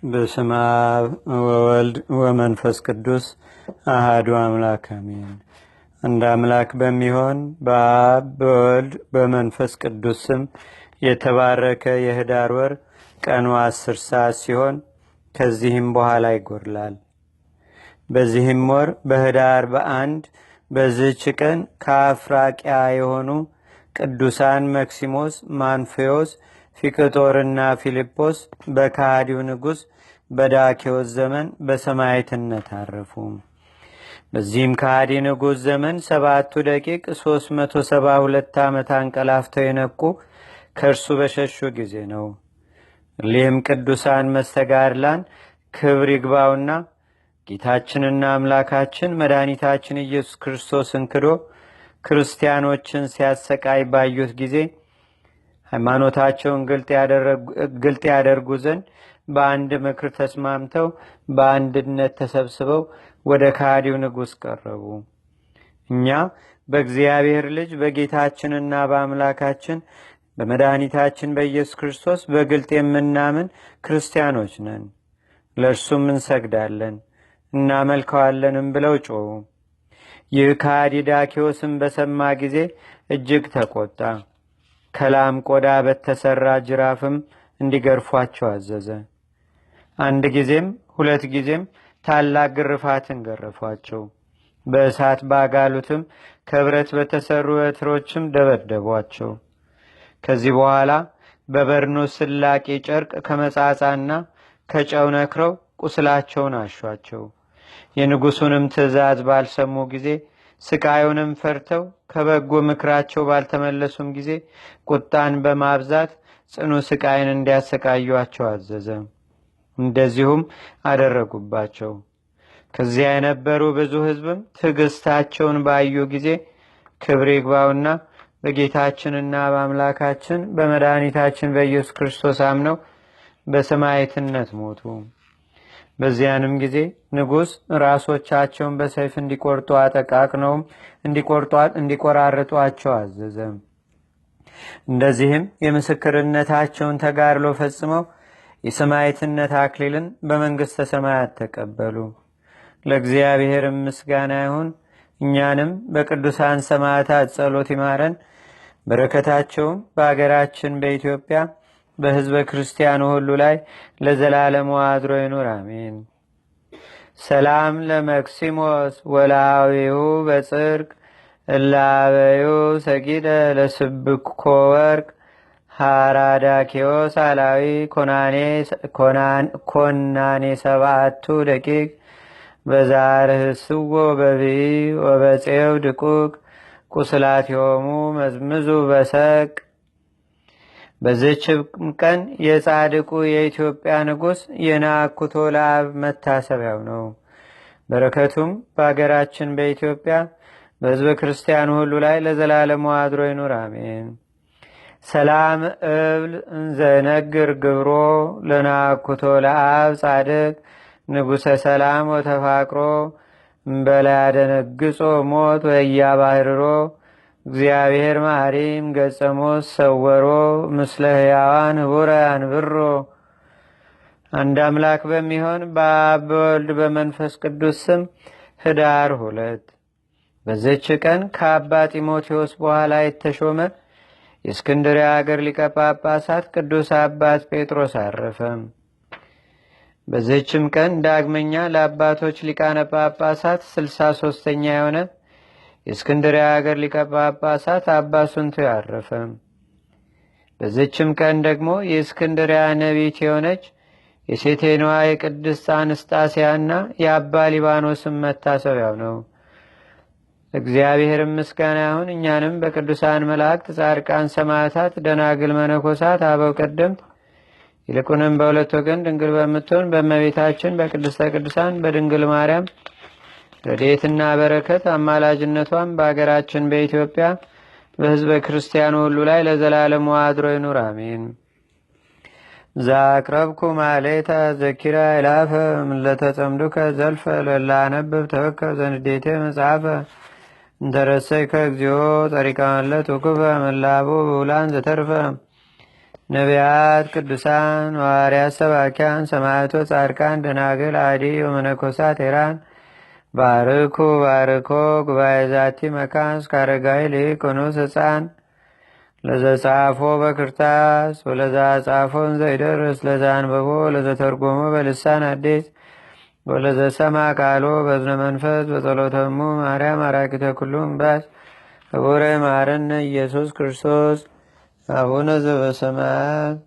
በስመ አብ ወወልድ ወመንፈስ ቅዱስ አሐዱ አምላክ አሜን። አንድ አምላክ በሚሆን በአብ በወልድ በመንፈስ ቅዱስ ስም የተባረከ የህዳር ወር ቀኑ 10 ሰዓት ሲሆን ከዚህም በኋላ ይጎርላል። በዚህም ወር በህዳር በአንድ በዚህች ቀን ከአፍራቂያ የሆኑ ቅዱሳን መክሲሞስ፣ ማንፌዎስ፣ ፊቅጦርና ፊልጶስ በካህዲው ንጉሥ በዳኪዎስ ዘመን በሰማዕትነት አረፉ። በዚህም ካህዲ ንጉሥ ዘመን 7 ደቂቅ 372 ዓመት አንቀላፍተው የነቁ ከእርሱ በሸሹ ጊዜ ነው። ሊህም ቅዱሳን መስተጋድላን ክብር ይግባውና ጌታችንና አምላካችን መድኃኒታችን ኢየሱስ ክርስቶስን ክዶ ክርስቲያኖችን ሲያሰቃይ ባዩት ጊዜ ሃይማኖታቸውን ግልጥ ያደርጉ ዘንድ በአንድ ምክር ተስማምተው በአንድነት ተሰብስበው ወደ ካህዲው ንጉሥ ቀረቡ። እኛ በእግዚአብሔር ልጅ በጌታችንና በአምላካችን በመድኃኒታችን በኢየሱስ ክርስቶስ በግልጥ የምናምን ክርስቲያኖች ነን፣ ለእርሱም እንሰግዳለን እናመልከዋለንም ብለው ጮኹ። ይህ ካህዲ ዳኪዎስም በሰማ ጊዜ እጅግ ተቆጣ። ከላም ቆዳ በተሰራ ጅራፍም እንዲገርፏቸው አዘዘ። አንድ ጊዜም 2 ጊዜም ታላቅ ግርፋትን ገረፏቸው። በእሳት ባጋሉትም ከብረት በተሰሩ በትሮችም ደበደቧቸው። ከዚህ በኋላ በበርኖስ ስላቂ ጨርቅ ከመጻጻና ከጨው ነክረው ቁስላቸውን አሿቸው። የንጉሱንም ትእዛዝ ባልሰሙ ጊዜ ስቃዩንም ፈርተው ከበጎ ምክራቸው ባልተመለሱም ጊዜ ቁጣን በማብዛት ጽኑ ስቃይን እንዲያሰቃዩአቸው አዘዘ። እንደዚሁም አደረጉባቸው። ከዚያ የነበሩ ብዙ ሕዝብም ትዕግስታቸውን ባዩ ጊዜ ክብር ይግባውና በጌታችንና በአምላካችን በመድኃኒታችን በኢየሱስ ክርስቶስ አምነው በሰማዕትነት ሞቱ። በዚያንም ጊዜ ንጉሥ ራሶቻቸውን በሰይፍ እንዲቆርጡ አጠቃቅነውም እንዲቆራርጧቸው አዘዘ። እንደዚህም የምስክርነታቸውን ተጋድሎ ፈጽመው የሰማዕትነት አክሊልን በመንግሥተ ሰማያት ተቀበሉ። ለእግዚአብሔርም ምስጋና ይሁን። እኛንም በቅዱሳን ሰማዕታት ጸሎት ይማረን። በረከታቸውም በአገራችን በኢትዮጵያ በሕዝበ ክርስቲያኑ ሁሉ ላይ ለዘላለሙ አድሮ ይኑር፣ አሜን። ሰላም ለመክሲሞስ ወላዊሁ በጽርቅ እላበዩ ሰጊደ ለስብኮ ወርቅ ሃራዳኪዮስ አላዊ ኮናኔ 7 ደቂቅ በዛርህስዎ በብይ ወበፄው ድቁቅ ቁስላትዮሙ መዝምዙ በሰቅ። በዚህች ቀን የጻድቁ የኢትዮጵያ ንጉሥ የናኩቶ ለአብ መታሰቢያው ነው። በረከቱም በአገራችን በኢትዮጵያ በሕዝበ ክርስቲያኑ ሁሉ ላይ ለዘላለሙ አድሮ ይኑር፣ አሜን። ሰላም እብል እንዘነግር ግብሮ ለናኩቶ ለአብ ጻድቅ ንጉሠ ሰላም ወተፋቅሮ እምበላ ያደነግጾ ሞት ወያባህርሮ እግዚአብሔር ማሪም ገጸሞስ ሰወሮ ምስለ ሕያዋን ህቡረ አንብሮ። አንድ አምላክ በሚሆን በአብ በወልድ በመንፈስ ቅዱስ ስም ህዳር 2 በዚህች ቀን ከአባ ጢሞቴዎስ በኋላ የተሾመ የእስክንድርያ አገር ሊቀ ጳጳሳት ቅዱስ አባት ጴጥሮስ አረፈ። በዚህችም ቀን ዳግመኛ ለአባቶች ሊቃነ ጳጳሳት 63ኛ የሆነ የእስክንድርያ አገር ሊቀ ጳጳሳት አባ ሱንቱ ያረፈ። በዚህችም ቀን ደግሞ የእስክንድርያ ነቢት የሆነች የሴቴኗ የቅድስት አንስጣስያና የአባ ሊባኖስም መታሰቢያው ነው። እግዚአብሔር ምስጋና ይሁን። እኛንም በቅዱሳን መላእክት፣ ጻድቃን፣ ሰማዕታት፣ ደናግል፣ መነኮሳት፣ አበው ቀደምት ይልቁንም በሁለት ወገን ድንግል በምትሆን በእመቤታችን በቅድስተ ቅዱሳን በድንግል ማርያም ረድኤትና በረከት አማላጅነቷም በአገራችን በኢትዮጵያ በሕዝበ ክርስቲያኑ ሁሉ ላይ ለዘላለሙ አድሮ ይኑር፣ አሜን። ዛቅረብኩ ማሌታ ዘኪራ ይላፈ ምለተጸምዱከ ዘልፈ ለላነብብ ተወከ ዘንዴቴ መጽሐፈ እንተረሰይከ እግዚኦ ጸሪቃ መለት ውክፈ መላቡ ብውላን ዘተርፈ ነቢያት፣ ቅዱሳን፣ ሐዋርያት፣ ሰባኪያን፣ ሰማዕቶ፣ ጻድቃን፣ ደናግል፣ አዲ ወመነኮሳት ሄራን ባርኩ ባርኮ ጉባኤ ዛቲ መካን እስከ አረጋዊ ሊቅ ኑስ ሕፃን ለዘጻፎ በክርታስ ወለዛ ጻፎን ዘይደርስ ለዛ አንበቦ ለዘተርጎሞ በልሳን አዲስ ወለዘሰማ ቃሎ በዝነ መንፈስ በጸሎተሙ ማርያም አራቂተ ኩሉም ባስ ክቡረ ማረነ ኢየሱስ ክርስቶስ አቡነ ዘበሰማያት